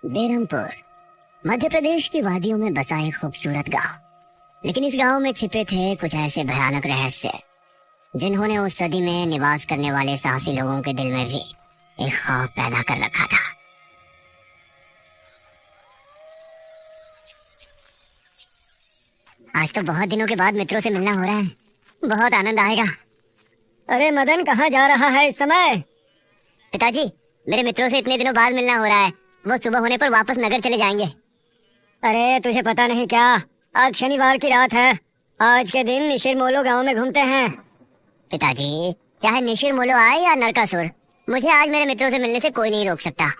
बेरमपुर मध्य प्रदेश की वादियों में बसा एक खूबसूरत गांव। लेकिन इस गांव में छिपे थे कुछ ऐसे भयानक रहस्य जिन्होंने उस सदी में निवास करने वाले साहसी लोगों के दिल में भी एक खौफ पैदा कर रखा था। आज तो बहुत दिनों के बाद मित्रों से मिलना हो रहा है, बहुत आनंद आएगा। अरे मदन, कहाँ जा रहा है इस समय? पिताजी, मेरे मित्रों से इतने दिनों बाद मिलना हो रहा है। वो सुबह होने पर वापस नगर चले जाएंगे। अरे तुझे पता नहीं क्या, आज शनिवार की रात है। आज के दिन निशिर मोलो गांव में घूमते हैं। पिताजी, चाहे निशिर मोलो आए या नरकासुर, मुझे आज मेरे मित्रों से मिलने से कोई नहीं रोक सकता।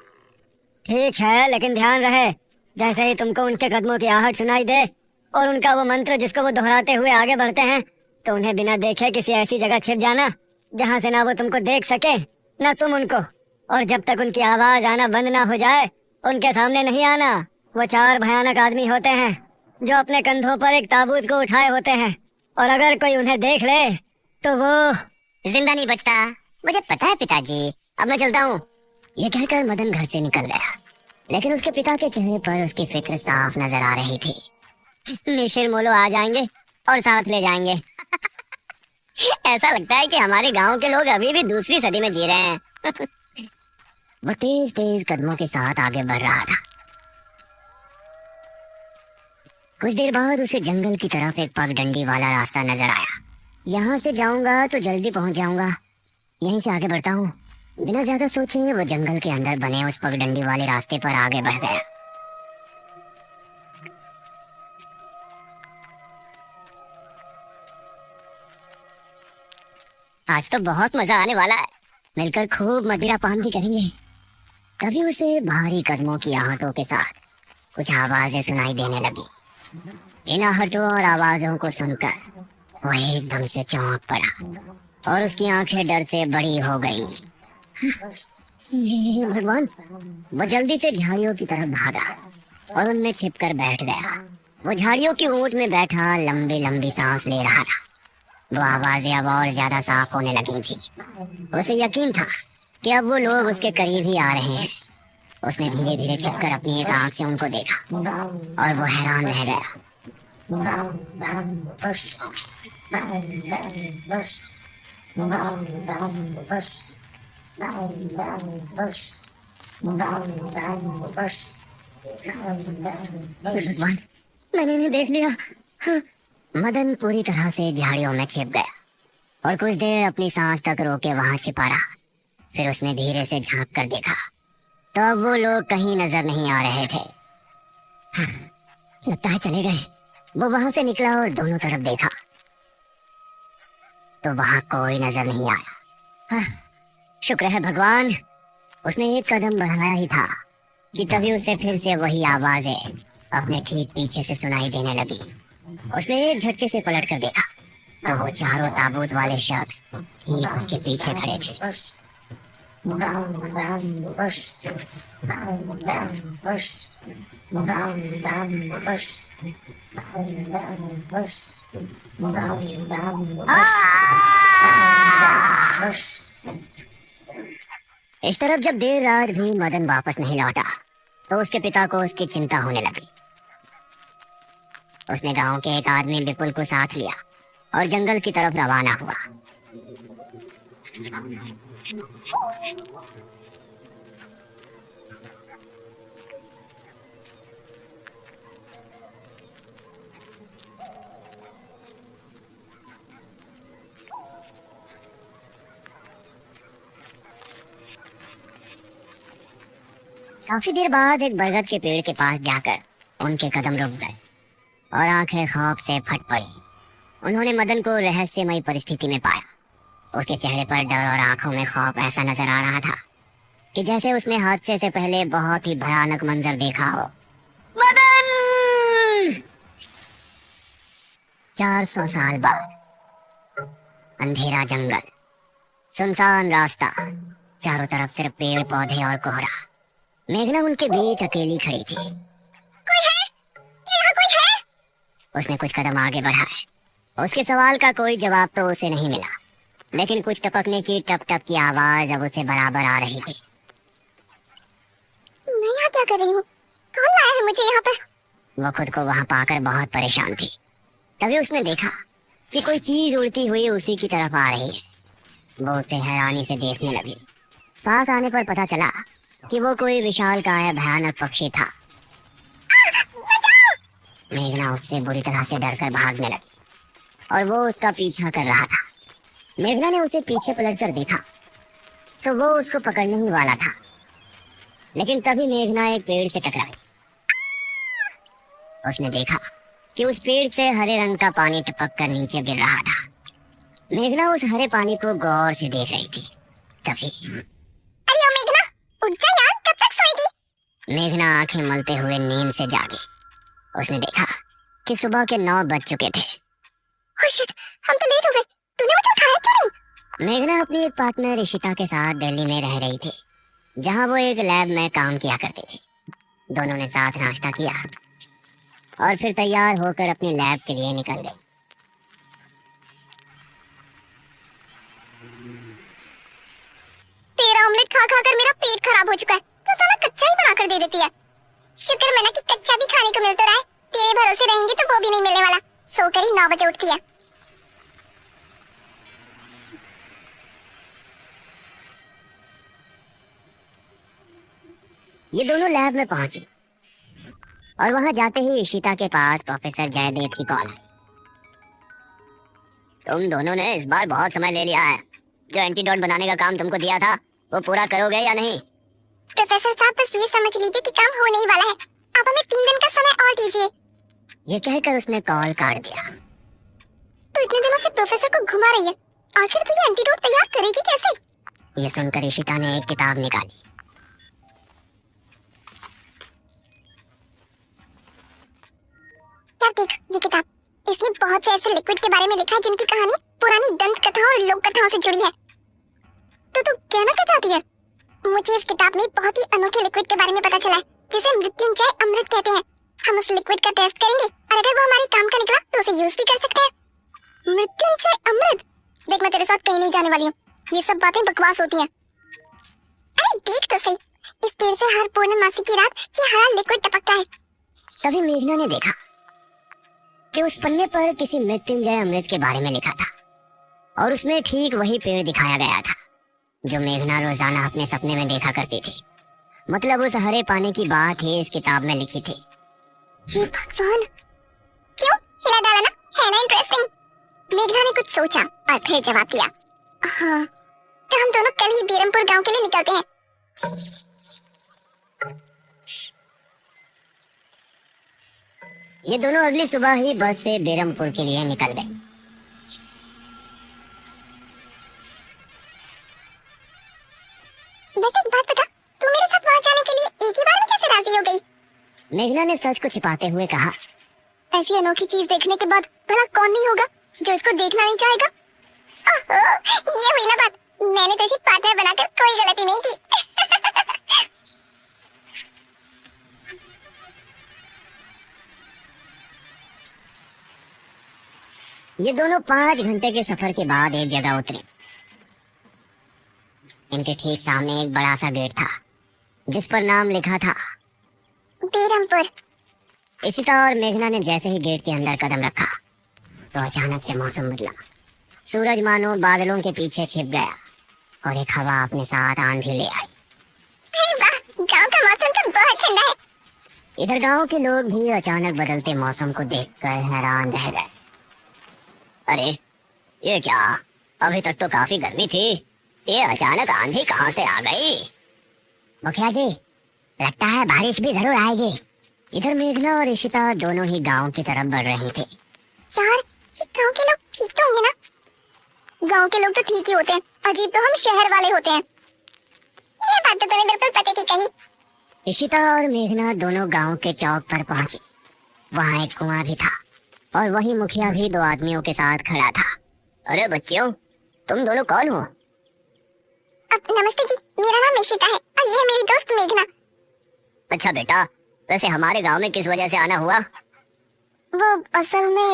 ठीक है, लेकिन ध्यान रहे, जैसे ही तुमको उनके कदमों की आहट सुनाई दे और उनका वो मंत्र जिसको वो दोहराते हुए आगे बढ़ते हैं, तो उन्हें बिना देखे किसी ऐसी जगह छिप जाना जहाँ से ना वो तुमको देख सके ना तुम उनको। और जब तक उनकी आवाज आना बंद ना हो जाए, उनके सामने नहीं आना। वो 4 भयानक आदमी होते हैं जो अपने कंधों पर एक ताबूत को उठाए होते हैं, और अगर कोई उन्हें देख ले तो वो जिंदा नहीं बचता। मुझे पता है पिताजी, अब मैं चलता हूँ। ये कहकर मदन घर से निकल गया, लेकिन उसके पिता के चेहरे पर उसकी फिक्र साफ नजर आ रही थी। निशिर मोलो आ जाएंगे और साथ ले जाएंगे। ऐसा लगता है कि हमारे गांव के लोग अभी भी दूसरी सदी में जी रहे हैं। वो तेज तेज कदमों के साथ आगे बढ़ रहा था। कुछ देर बाद उसे जंगल की तरफ एक पगडंडी वाला रास्ता नजर आया। यहाँ से जाऊंगा तो जल्दी पहुंच जाऊंगा, यहीं से आगे बढ़ता हूँ। बिना ज्यादा सोचे वो जंगल के अंदर बने उस पगडंडी वाले रास्ते पर आगे बढ़ गया। आज तो बहुत मजा आने वाला है, मिलकर खूब मदिरा पान भी करेंगे। तभी उसे भारी कदमों की आहटों के साथ कुछ आवाजें सुनाई देने लगी। इन आहटों और आवाजों को सुनकर वो एकदम से चौंक पड़ा और उसकी आंखें डर से बड़ी हो गई। हे भगवान! वो जल्दी से झाड़ियों की तरफ भागा और उनमें छिपकर बैठ गया। वो झाड़ियों की ओट में बैठा लंबी लंबी सांस ले रहा था। वो आवाजें अब और ज्यादा साफ होने लगी थी। उसे यकीन था कि अब वो लोग उसके करीब ही आ रहे हैं। उसने धीरे धीरे छिपकर अपनी एक आंख से उनको देखा और वो हैरान रह गया। भगवान, मैंने इन्हें देख लिया। मदन पूरी तरह से झाड़ियों में छिप गया और कुछ देर अपनी सांस तक रोके वहां छिपा रहा। फिर उसने धीरे से झांक कर देखा तो अब वो लोग कहीं नजर नहीं आ रहे थे। लगता है चले गए। वो वहां से निकला और दोनों तरफ देखा तो वहां कोई नजर नहीं आया। शुक्र है भगवान, उसने एक कदम बढ़ाया ही था कि तभी उसे फिर से वही आवाजें अपने ठीक पीछे से सुनाई देने लगी। उसने एक झटके से पलट कर देखा तो वो चारों ताबूत वाले शख्स ठीक उसके पीछे खड़े थे। इस तरफ जब देर रात भी मदन वापस नहीं लौटा तो उसके पिता को उसकी चिंता होने लगी। उसने गांव के एक आदमी विपुल को साथ लिया और जंगल की तरफ रवाना हुआ। काफी देर बाद एक बरगद के पेड़ के पास जाकर उनके कदम रुक गए और आंखें खौफ से फट पड़ी। उन्होंने मदन को रहस्यमयी परिस्थिति में पाया। उसके चेहरे पर डर और आंखों में खौफ ऐसा नजर आ रहा था कि जैसे उसने हादसे से पहले बहुत ही भयानक मंजर देखा हो। मदन! 400 साल बाद अंधेरा जंगल, सुनसान रास्ता, चारों तरफ सिर्फ पेड़ पौधे और कोहरा। मेघना उनके बीच अकेली खड़ी थी। कोई है? यहाँ कोई है? उसने कुछ कदम आगे बढ़ाए। उसके सवाल का कोई जवाब तो उसे नहीं मिला, लेकिन कुछ टपकने की टप टप की आवाज अब उसे बराबर आ रही थी। नहीं यहाँ क्या कर रही हूँ? कौन लाया है मुझे यहाँ पर? वो खुद को वहाँ पाकर बहुत परेशान थी। तभी उसने देखा कि कोई चीज उड़ती हुई उसी की तरफ आ रही है। वो उसे हैरानी से देखने लगी। पास आने पर पता चला कि वो कोई विशालकाय भयानक पक्षी था। मेघना उससे बुरी तरह से डरकर भागने लगी और वो उसका पीछा कर रहा था। मेघना ने उसे पीछे पलटकर देखा तो वो उसको पकड़ने ही वाला था, लेकिन तभी मेघना एक पेड़ से टकराई। उसने देखा कि उस पेड़ से हरे रंग का पानी टपक कर नीचे गिर रहा था। मेघना उस हरे पानी को गौर से देख रही थी। तभी अरे ओ मेघना, उठ जा यार, कब तक सोएगी? मेघना आंखें मलते हुए नींद से जागी। उसने देखा कि सुबह के 9 बज चुके थे। ओह शिट, हम तो लेट हो गए। तूने मुझे उठाया क्यों नहीं? मेघना अपनी एक पार्टनर इशिता के साथ दिल्ली में रह रही थी, जहां वो एक लैब में काम किया करती थी। दोनों ने साथ नाश्ता किया और फिर तैयार होकर अपनी लैब के लिए निकल गई। तेरा ऑमलेट खा खा कर मेरा पेट खराब हो चुका है। रोजाना कच्चा ही बनाकर दे देती है। शुक्र मैंने कि कच्चा भी खाने को मिल तो रहा है। तेरे भरोसे रहेंगे तो वो भी नहीं मिलने वाला। सोकर ही 9 बजे उठती है। ये दोनों लैब में पहुंची और वहां जाते ही इशिता के पास प्रोफेसर जयदेव की कॉल आई। तुम दोनों ने इस बार बहुत समय ले लिया है। जो एंटीडोट बनाने का काम तुमको दिया था वो पूरा करोगे या नहीं? प्रोफेसर साहब, बस ये समझ लीजिए कि काम होने ही वाला है। आप हमें 3 दिन का समय और दीजिए। ये कहकर उसने कॉल काट दिया। तो इतने दिनों से प्रोफेसर को घुमा रही है, आखिर तो ये एंटीडोट तैयार करेगी कैसे? ये सुनकर इशिता ने एक किताब निकाली। यार देख ये किताब, इसमें बहुत से ऐसे लिक्विड के बारे में लिखा है जिनकी कहानी पुरानी दंत कथाओं और लोक कथाओं से जुड़ी है। तो तू कहना क्या चाहती है? मुझे इस किताब में बहुत ही अनोखे लिक्विड के बारे में पता चला है, जिसे मृत्युंजय अमृत कहते हैं। हम उस लिक्विड का टेस्ट करेंगे और अगर वो हमारे काम का निकला तो उसे यूज भी कर सकते हैं। मृत्युंजय अमृत? देख मैं तेरे साथ कहीं नहीं जाने वाली हूँ। ये सब बातें बकवास होती हैं। अरे देख तो सही, इस पेड़ से हर पूर्णमासी की रात ये हरा लिक्विड टपकता है। तभी मेघना ने देखा कि उस पन्ने पर किसी मृत्युंजय अमृत के बारे में लिखा था और उसमें ठीक वही पेड़ दिखाया गया था जो मेघना रोजाना अपने सपने में देखा करती थी। मतलब उस हरे पानी की बात ही इस किताब में लिखी थी। हे भगवान, क्यों हिला डाला ना? है ना इंटरेस्टिंग? मेघना ने कुछ सोचा और फिर जवाब दिया, हाँ, तो हम दोनों कल ही बीरमपुर गांव के लिए निकलते हैं। ये दोनों अगली सुबह ही बस से बेरमपुर के लिए निकल गए। वैसे एक बात बता, तू मेरे साथ वहां जाने के लिए एक ही बार में कैसे राजी हो गई? मेघना ने सच को छिपाते हुए कहा, ऐसी अनोखी चीज देखने के बाद भला कौन नहीं होगा जो इसको देखना नहीं चाहेगा? ये हुई ना बात, मैंने तुझे पार्टनर बनाकर कोई गलती नहीं की। ये दोनों 5 घंटे के सफर के बाद एक जगह उतरे। इनके ठीक सामने एक बड़ा सा गेट था जिस पर नाम लिखा था बीरमपुर। इशिता और मेघना ने जैसे ही गेट के अंदर कदम रखा तो अचानक से मौसम बदला। सूरज मानो बादलों के पीछे छिप गया और एक हवा अपने साथ आंधी ले आई। अरे वाह, गांव का मौसम तो बहुत ठंडा है। इधर गांव के लोग भी अचानक बदलते मौसम को देखकर हैरान रह गए। अरे ये क्या, अभी तक तो काफी गर्मी थी, ये अचानक आंधी कहां से आ गई? मुखिया जी, लगता है बारिश भी जरूर आएगी। इधर मेघना और इशिता दोनों ही गांव की तरफ बढ़ रही थी। यार ये गांव के लोग ठीक तो होंगे ना? गांव के लोग तो ठीक ही होते हैं, अजीब तो हम शहर वाले होते हैं। ये बात तो तूने बिल्कुल पते की कही। इशिता और मेघना दोनों गांव के चौक पर पहुंची। वहां एक कुआं भी था और वही मुखिया भी 2 आदमियों के साथ खड़ा था। अरे बच्चियों, तुम दोनों कौन हो? नमस्ते जी, मेरा नाम इशिता है और ये है मेरी दोस्त मेघना। अच्छा बेटा, वैसे हमारे गांव में किस वजह से आना हुआ? वो असल में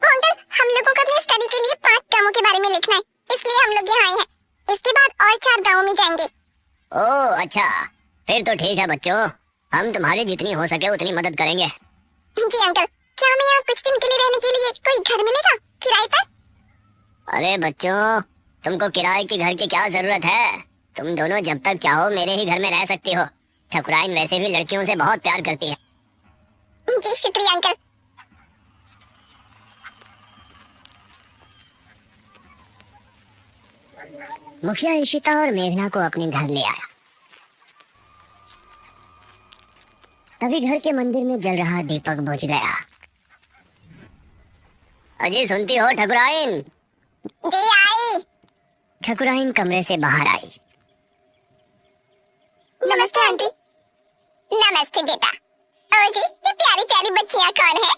अंकल, हम लोगों को अपनी स्टडी के लिए 5 गांवों के बारे में लिखना है, इसलिए हम लोग यहाँ आए हैं। इसके बाद और 4 गांवों में जाएंगे। ओह अच्छा, फिर तो ठीक है बच्चों, हम तुम्हारी जितनी हो सके उतनी मदद करेंगे। जी अंकल, क्या हमें यहाँ कुछ दिन के लिए रहने के लिए कोई घर मिलेगा किराए पर? अरे बच्चों, तुमको किराए के घर की क्या जरूरत है? तुम दोनों जब तक चाहो मेरे ही घर में रह सकती हो। ठकुराइन वैसे भी लड़कियों से बहुत प्यार करती है। जी शुक्रिया अंकल। मुखिया इशिता और मेघना को अपने घर ले आया। तभी घर के मंदिर में जल रहा दीपक बुझ गया। अजी सुनती हो ठकुराइन? जी आई। ठकुराइन कमरे से बाहर आई। नमस्ते आंटी। नमस्ते बेटा। ओ जी, ये प्यारी प्यारी बच्चियां कौन है?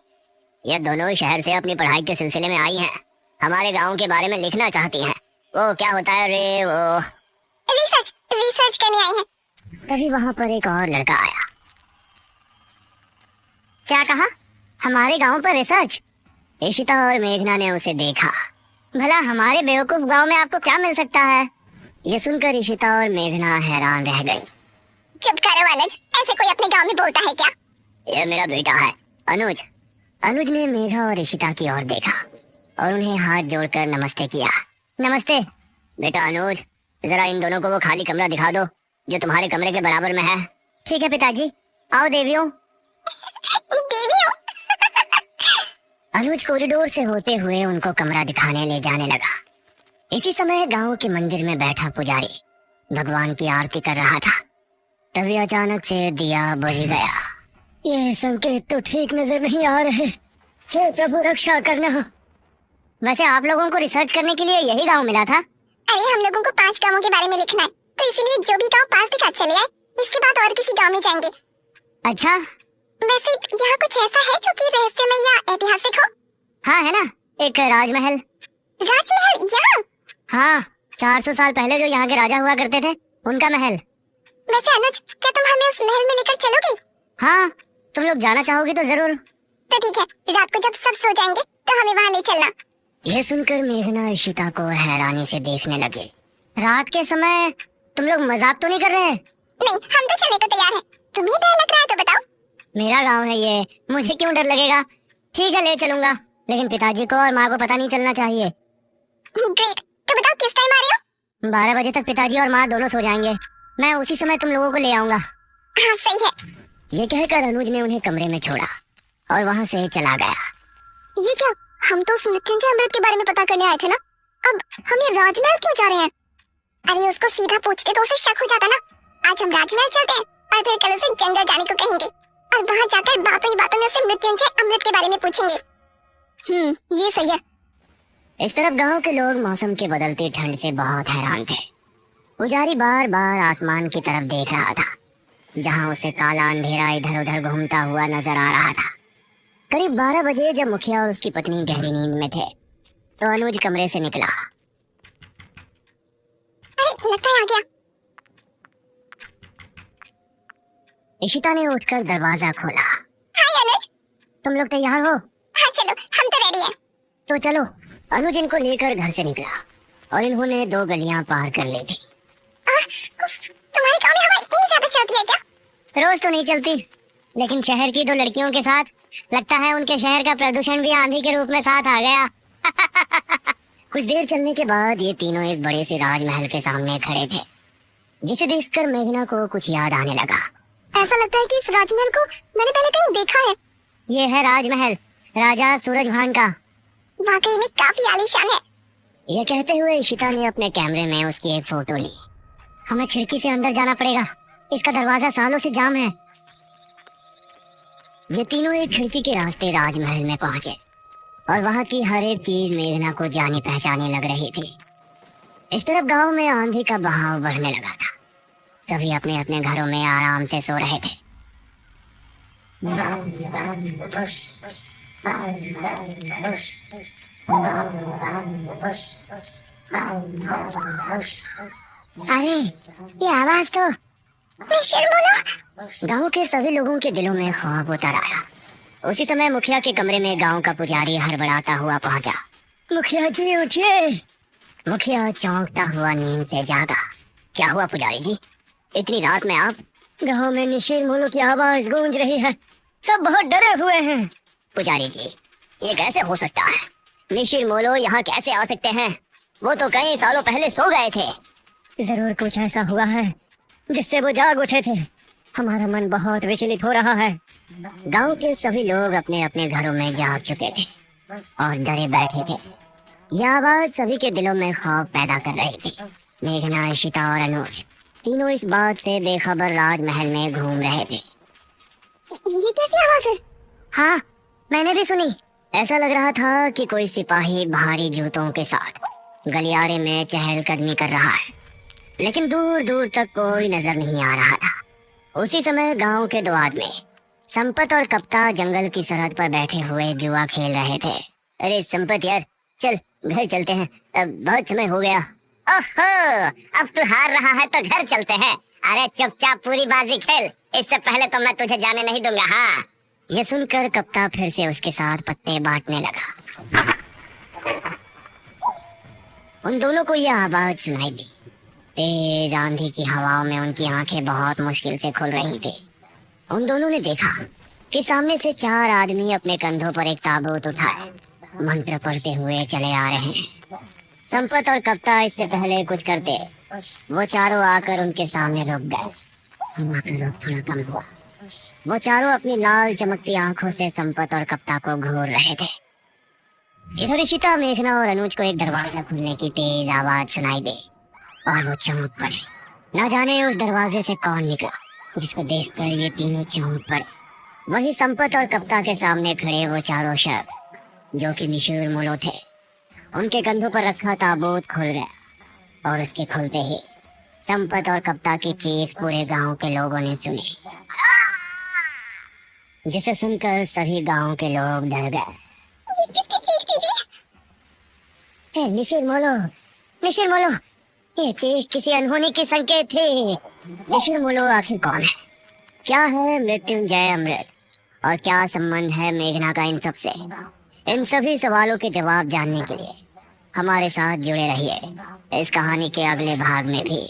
ये दोनों शहर से अपनी पढ़ाई के सिलसिले में आई हैं। हमारे गांव के बारे में लिखना चाहती हैं। वो क्या होता है रे वो? रिसर्च करने आई हैं। तभी वहां पर एक और लड़का आया। क्या कहा? हमारे गांव पर रिसर्च? इशिता और मेघना ने उसे देखा। भला हमारे बेवकूफ गांव में आपको क्या मिल सकता है? ये सुनकर इशिता और मेघना हैरान रह गई। चुप करो अनुज, ऐसे कोई अपने गांव में बोलता है क्या? ये मेरा बेटा है अनुज। अनुज ने मेघा और इशिता की ओर देखा और उन्हें हाथ जोड़कर नमस्ते किया। नमस्ते बेटा अनुज, जरा इन दोनों को वो खाली कमरा दिखा दो जो तुम्हारे कमरे के बराबर में है। ठीक है पिताजी। आओ देवियों। देवियों? अनुज कॉरिडोर से होते हुए उनको कमरा दिखाने ले जाने लगा। इसी समय गांव के मंदिर में बैठा पुजारी भगवान की आरती कर रहा था। तभी अचानक से दिया बुझ गया। ये संकेत तो ठीक नजर नहीं आ रहे। हे प्रभु रक्षा करना। वैसे आप लोगों को रिसर्च करने के लिए यही गांव मिला था? अरे हम लोगों को 5 गांवों के बारे में लिखना है, तो इसलिए जो भी गांव पास दिखा चले आए। इसके बाद और किसी गांव में जाएंगे। अच्छा, वैसे यहाँ कुछ ऐसा है जो कि रहस्यमय या ऐतिहासिक हो? हाँ है ना, एक राजमहल। राजमहल यहाँ? हाँ, 400 साल पहले जो यहाँ के राजा हुआ करते थे, उनका महल। वैसे अनुज, क्या तुम हमें उस महल में लेकर चलोगे? हाँ, तुम लोग जाना चाहोगे तो जरूर। तो ठीक है, रात को जब सब सो जाएंगे तो हमें वहाँ ले चलना। यह सुनकर मेघना इशिता को हैरानी से देखने लगी। रात के समय तुम लोग मजाक तो नहीं कर रहे? नहीं, हम तो चलने को तैयार हैं। तुम्हें डर लग रहा है तो बताओ। मेरा गांव है ये, मुझे क्यों डर लगेगा? ठीक है, ले चलूंगा, लेकिन पिताजी को और माँ को पता नहीं चलना चाहिए। ग्रेट, तो बताओ किस टाइम आ रहे हो? 12 बजे तक पिताजी और माँ दोनों सो जाएंगे। मैं उसी समय तुम लोगों को ले आऊंगा। हाँ सही है। ये कहकर अनुज ने उन्हें कमरे में छोड़ा और वहाँ से चला गया। ये क्या? हम तो उस मृत्युंजय अमृत के बारे में पता करने आए थे ना। अब हम ये राजमहल क्यों जा रहे हैं? अरे उसको सीधा पूछते तो उसे शक हो जाता ना। आज हम राजमहल चलते हैं और फिर कल उसे जंगल जाने को कहेंगे और वहाँ जाकर बातों ही बातों में उसे मृत्युंजय अमृत के बारे में पूछेंगे। ये सही है। इस तरफ गांव के लोग मौसम के बदलती ठंड से बहुत हैरान थे। पुजारी बार बार आसमान की तरफ देख रहा था, जहां उसे काला अंधेरा इधर उधर घूमता हुआ नजर आ रहा था। करीब 12 बजे जब मुखिया और उसकी पत्नी गहरी नींद में थे, तो अनुज कमरे से निकला। अरे लगता है आ गया। इशिता ने उठकर दरवाजा खोला। हाय अनुज। तुम लोग तैयार हो? हाँ चलो, हम तो रेडी हैं। तो चलो। अनुज इनको लेकर घर से निकला और इन्होंने 2 गलियां पार कर ली थी। तुम्हारे गाँव में हवा इतनी ज्यादा चलती है क्या? रोज तो नहीं चलती, लेकिन शहर की 2 लड़कियों के साथ लगता है उनके शहर का प्रदूषण भी आंधी के रूप में साथ आ गया। कुछ देर चलने के बाद ये तीनों एक बड़े से राजमहल के सामने खड़े थे, जिसे देखकर मेघना को कुछ याद आने लगा। ऐसा लगता है कि इस राजमहल को मैंने पहले कहीं देखा है। ये है राजमहल राजा सूरजभान का। वाकई में काफी आलीशान है। ये कहते हुए इशिता ने अपने कैमरे में उसकी एक फोटो ली। हमें खिड़की से अंदर जाना पड़ेगा, इसका दरवाजा सालों से जाम है। ये तीनों एक खिड़की के रास्ते राजमहल में पहुंचे और वहां की हर एक चीज मेघना को जानी पहचानी लग रही थी। इस तरफ गांव में आंधी का बहाव बढ़ने लगा था। सभी अपने अपने घरों में आराम से सो रहे थे। अरे ये आवाज तो गांव के सभी लोगों के दिलों में खौफ उतर आया। उसी समय मुखिया के कमरे में गांव का पुजारी हड़बड़ाता हुआ पहुंचा। मुखिया जी उठिए। मुखिया चौंकता हुआ नींद से जागा। क्या हुआ पुजारी जी, इतनी रात में आप? गांव में निशीर मोलो की आवाज गूंज रही है। सब बहुत डरे हुए हैं। पुजारी जी, ये कैसे हो सकता है? निशीर मोलो यहाँ कैसे आ सकते हैं? वो तो कई सालों पहले सो गए थे। जरूर कुछ ऐसा हुआ है जिससे वो जाग उठे थे। हमारा मन बहुत विचलित हो रहा है। गांव के सभी लोग अपने अपने घरों में जाग चुके थे और डरे बैठे थे। यह आवाज सभी के दिलों में खौफ पैदा कर रही थी। मेघना, इशिता और अनुज तीनों इस बात से बेखबर राजमहल में घूम रहे थे। ये कैसी आवाज है? हाँ, मैंने भी सुनी। ऐसा लग रहा था कि कोई सिपाही भारी जूतों के साथ गलियारे में चहलकदमी कर रहा है, लेकिन दूर दूर तक कोई नजर नहीं आ रहा था। उसी समय गांव के दो आदमी संपत और कप्ता जंगल की सरहद पर बैठे हुए जुआ खेल रहे थे। अरे संपत यार, चल घर चलते हैं, अब बहुत समय हो गया। ओहो, अब तू हार रहा है तो घर चलते हैं। अरे चुपचाप पूरी बाजी खेल, इससे पहले तो मैं तुझे जाने नहीं दूंगा। हाँ। ये सुनकर कप्ता फिर से उसके साथ पत्ते बांटने लगा। उन दोनों को यह आवाज सुनाई दी। तेज आंधी की हवाओं में उनकी आंखें बहुत मुश्किल से खुल रही थी। उन दोनों ने देखा कि सामने से चार आदमी अपने कंधों पर एक ताबूत उठाए मंत्र पढ़ते हुए चले आ रहे हैं। संपत और कप्ता इससे पहले कुछ करते, वो चारों आकर उनके सामने रुक गए। हवा का रुख थोड़ा कम हुआ। वो चारों अपनी लाल चमकती आंखों से संपत और कप्ता को घूर रहे थे। इधर इशिता, मेघना और अनुज को एक दरवाजा खुलने की तेज आवाज सुनाई दी और वो चौंक पड़े। न जाने उस दरवाजे से कौन निकला, जिसको देखकर ये तीनों चौंक पड़े। वही संपत और कप्ता के सामने खड़े वो चारों शख्स जो कि निशीर मोलो थे। उनके कंधों पर रखा ताबूत खुल गया और उसके खुलते ही संपत और कप्ता की चीख पूरे गांव के लोगों ने सुनी, जिसे सुनकर सभी गांव के लोग डर गए। ये किसकी चीख थी जी? निशीर मोलो, निशीर मोलो, ये चीख किसी अनहोनी की संकेत थी। निशीर मोलो आखिर कौन है? क्या है मृत्युंजय अमृत? और क्या संबंध है मेघना का इन सब से? इन सभी सवालों के जवाब जानने के लिए हमारे साथ जुड़े रहिए इस कहानी के अगले भाग में भी।